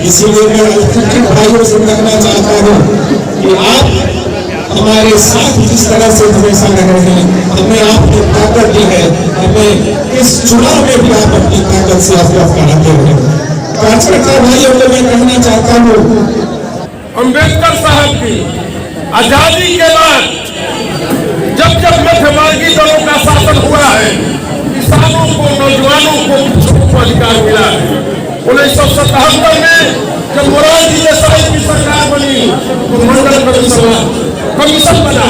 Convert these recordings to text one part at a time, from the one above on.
इसीलिए मैं अल्पसंख्यक भाइयों से कहना चाहता हूँ कि आप हमारे साथ जिस तरह से हमेशा रहे हैं, हमें आपने ताकत दी है, हमें इस चुनाव में भी आप अपनी ताकत से अवगत कराते हैं। कार्यकर्ता भाइयों को मैं कहना चाहता हूँ, अम्बेडकर साहब की आजादी के बाद जब जब मध्यवर्गीय दलों का शासन हुआ है, किसानों को, नौजवानों को अधिकार मिला है। 1977 में जब मोरारजी देसाई की सरकार बनी तो मंडल कमीशन बना,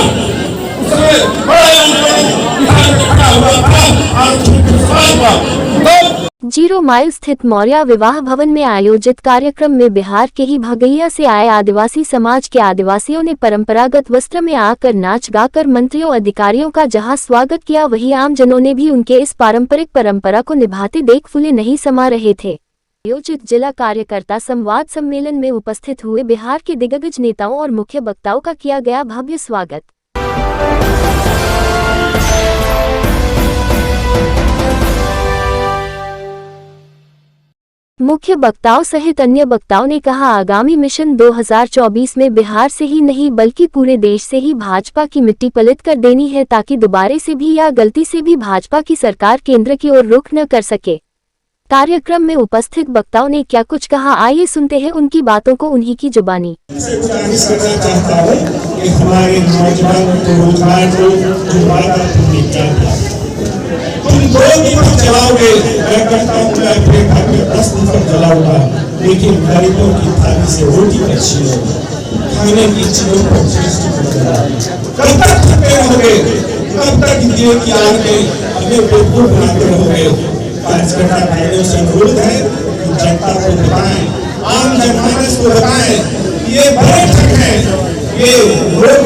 उस समय बड़ा आंदोलन बिहार में खड़ा हुआ था। 0 माइल स्थित मौर्य विवाह भवन में आयोजित कार्यक्रम में बिहार के ही भगैया से आए आदिवासी समाज के आदिवासियों ने परंपरागत वस्त्र में आकर नाच गाकर मंत्रियों अधिकारियों का जहां स्वागत किया, वहीं आम जनों ने भी उनके इस पारंपरिक परंपरा को निभाते देख फूले नहीं समा रहे थे। आयोजित जिला कार्यकर्ता संवाद सम्मेलन में उपस्थित हुए बिहार के दिग्गज नेताओं और मुख्य वक्ताओं का किया गया भव्य स्वागत। मुख्य वक्ताओं सहित अन्य वक्ताओं ने कहा, आगामी मिशन 2024 में बिहार से ही नहीं बल्कि पूरे देश से ही भाजपा की मिट्टी पलित कर देनी है, ताकि दोबारा से भी या गलती से भी भाजपा की सरकार केंद्र की ओर रुख न कर सके। कार्यक्रम में उपस्थित वक्ताओं ने क्या कुछ कहा, आइए सुनते हैं उनकी बातों को उन्हीं की जुबानी। तुम 2 दीपक जलाओगे, मैं कहता हूँ मैं अपने घर में 10 दीपक जलाऊंगा, लेकिन गरीबों की थाली से रोटी अच्छी होगी, खाने की चीजों को कब तक थकते रहोगे, कब तक दिए की आग में अपने बेवकूफ बनाते रहोगे। कार्यकर्ता भाइयों से अनुरोध है कि जनता को बताएं, आम जनमानस को बताएं, ये बड़े ठग हैं, ये लोग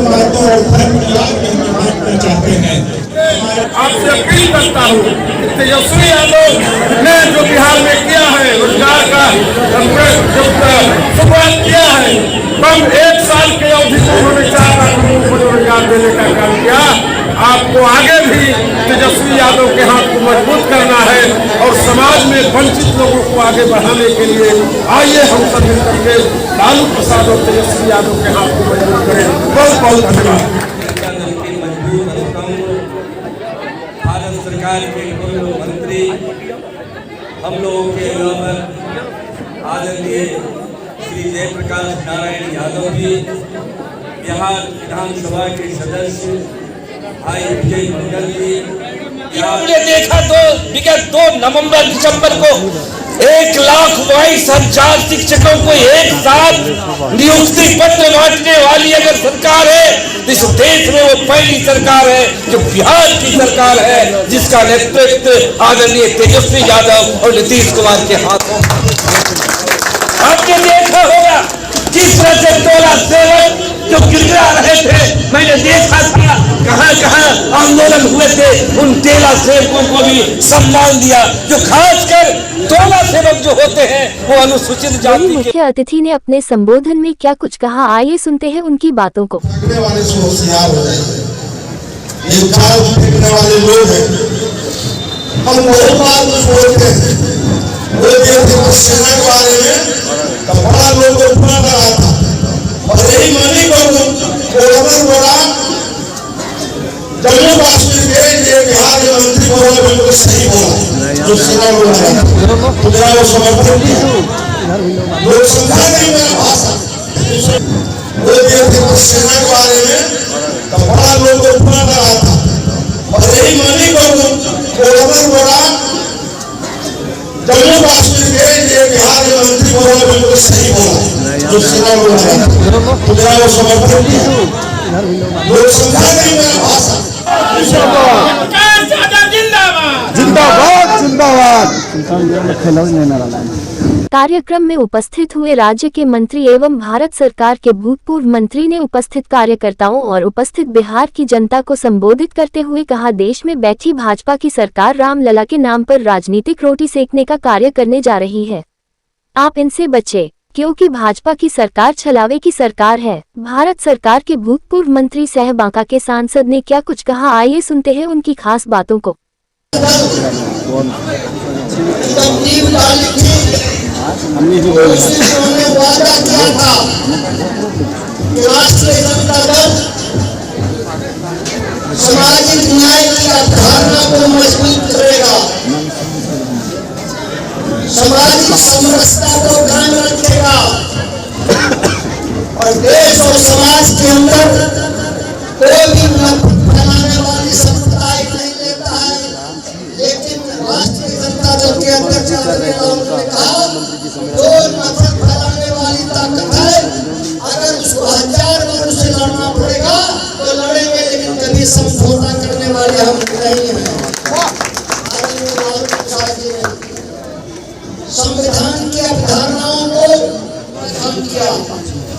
बातों और धर्म की आग में बांटना चाहते हैं। आपसे अपील करता हूँ, तेजस्वी यादव ने जो बिहार में किया है, रोजगार का शुरुआत किया है, कम 1 साल के अवधि में उन्होंने 4 लाख लोगों को रोजगार देने का काम किया। आपको आगे भी तेजस्वी यादव के हाथ को मजबूत करना है और समाज में वंचित लोगों को आगे बढ़ाने के लिए आइए हम सब मिलकर के लालू प्रसाद और तेजस्वी यादव के हाथ को मजबूत करें। बहुत बहुत धन्यवाद। भारत सरकार के पूर्व मंत्री, हम लोगों के आदरणीय श्री जयप्रकाश नारायण यादव जी, बिहार विधानसभा के सदस्य भाई विजय मंडल जी, हमने देखा तो विगत 2 नवंबर दिसंबर को 1,22,000 शिक्षकों को एक साथ नियुक्ति पत्र बांटने वाली अगर सरकार है तो इस देश में वो पहली सरकार है जो बिहार की सरकार है, जिसका नेतृत्व आदरणीय तेजस्वी यादव और नीतीश कुमार के हाथों। आपने देखा होगा जिस तरह से टोला सेवक जो गिरगिरा रहे थे, मैंने देखा था कहां आंदोलन हुए थे, उन टेला सेवकों को भी सम्मान दिया, जो खासकर टोला सेवक जो होते हैं वो अनुसूचित जाति के। मुख्य अतिथि ने अपने संबोधन में क्या कुछ कहा, आइए सुनते हैं उनकी बातों को। वाले से होशियार हो जाए, ये जाल फेंकने वाले लोग हैं, हम बहुत बात सोचते हैं, वो देखते सेना के बारे में तो बड़ा लोग को पूरा करा था, और यही मानी जम्मू कश्मीर के लिए बिहार के मंत्री बोला बिल्कुल सही बोला, जो सेना बोला मुद्रा वो समर्थन किया, लोग समझा नहीं मेरा भाषा, वो देखते सेना के बारे में तो बड़ा लोग को पूरा करा था, और यही मानी बोला जम्मू कश्मीर के लिए बिहार के मंत्री बोला बिल्कुल सही बोला, जो सेना बोला मुद्रा वो समर्थन किया, लोग समझा नहीं मेरा भाषा। कार्यक्रम में उपस्थित हुए राज्य के मंत्री एवं भारत सरकार के भूतपूर्व मंत्री ने उपस्थित कार्यकर्ताओं और उपस्थित बिहार की जनता को संबोधित करते हुए कहा, देश में बैठी भाजपा की सरकार रामलला के नाम पर राजनीतिक रोटी सेकने का कार्य करने जा रही है। आप इनसे बचे, क्योंकि भाजपा की सरकार छलावे की सरकार है। भारत सरकार के भूतपूर्व मंत्री सह बांका के सांसद ने क्या कुछ कहा, आइए सुनते हैं उनकी खास बातों को। उन्होंने वादा किया था कि राष्ट्रीय जनता दल सामाजिक न्याय की अवधारणा को मजबूत करेगा, सामाजिक समरसता को कायम रखेगा और देश और समाज के अंदर कोई भी नफरत फैलाने वाली संप्रदाय नहीं लेता है। लेकिन राष्ट्रीय जनता दल के अध्यक्ष आदरणीय राहुल ने कहा जो नफरत फैलाने वाली ताकत है, अगर उसको 1000 वर्ष से लड़ना पड़ेगा तो लड़ेंगे, लेकिन कभी समझौता करने वाले हम नहीं हैं। आदरणीय राहुल प्रसाद जी ने संविधान की अवधारणाओं को प्रदान किया।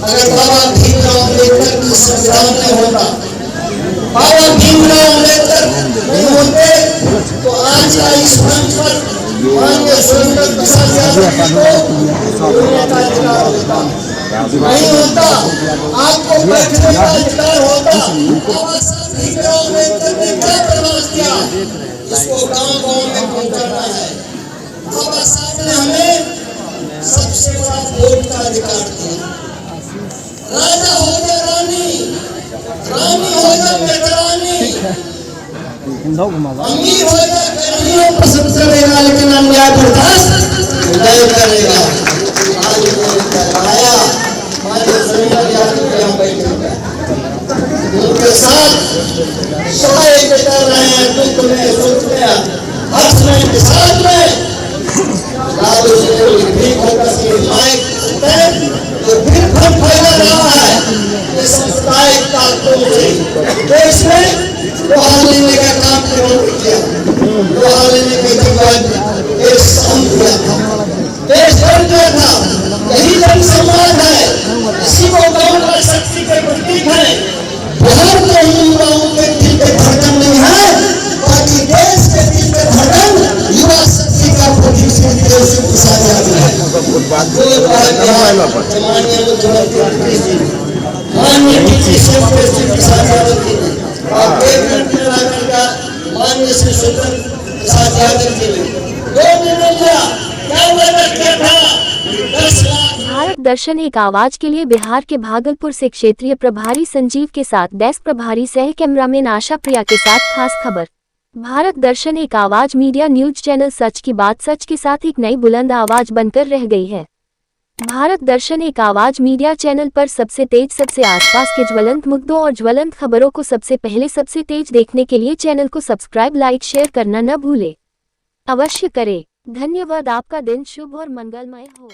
अगर बाबा भीमराव अम्बेडकर की संविधान नहीं होता, बाबा भीमराव अम्बेडकर नहीं होते, तो आज का इस मंच पर माननीय स्वतंत्र प्रसाद यादव को बोलने का अधिकार होता नहीं होता, आपको बैठने का अधिकार होता। बाबा साहब भीमराव अम्बेडकर ने क्या प्रयास किया, इसको गांव-गांव में पहुंचाना है। बाबा साहब ने हमें सबसे बड़ा वोट का अधिकार दिया। राजा हो या रानी, रानी हो या मेहरानी, अमीर हो या गरीब हो पसंद करेगा, लेकिन अन्याय बर्दाश्त नहीं करेगा। आज आया हमारे संजय यादव यहाँ बैठे उनके साथ सहाय कर रहे हैं, दुख में सुख में हर्ष में विषाद में लालू जी भी फोकस की माइक तो फिर फल फैला रहा है ये सांप्रदायिक ताकतों से। देश में लोहा लेने का काम नहीं किया, लोहा लेने के जगह देश शांत किया था, देश बन गया था। यही जन सम्मान है, इसी को गाँव का शक्ति के प्रतीक है। बिहार के युवाओं के दिल पे धड़कन नहीं है, बाकी देश के दिल पे धड़कन युवा शक्ति का प्रतीक माननीय मुख्यमंत्री जी, माननीय डीजी प्रसाद यादव जी ने और कैबिनेट में का माननीय श्री स्वतंत्र प्रसाद यादव जी ने 2 निर्णय लिया। क्या वादा किया था? 10 लाख। भारत दर्शन एक आवाज के लिए बिहार के भागलपुर से क्षेत्रीय प्रभारी संजीव के साथ डेस्क प्रभारी सह कैमरामैन आशा प्रिया के साथ खास खबर। भारत दर्शन एक आवाज मीडिया न्यूज चैनल सच की बात सच के साथ एक नई बुलंद आवाज बनकर रह गई है। भारत दर्शन एक आवाज मीडिया चैनल पर सबसे तेज, सबसे आसपास के ज्वलंत मुद्दों और ज्वलंत खबरों को सबसे पहले सबसे तेज देखने के लिए चैनल को सब्सक्राइब, लाइक, शेयर करना न भूले। अवश्य करें। धन्यवाद। आपका दिन शुभ और मंगलमय हो।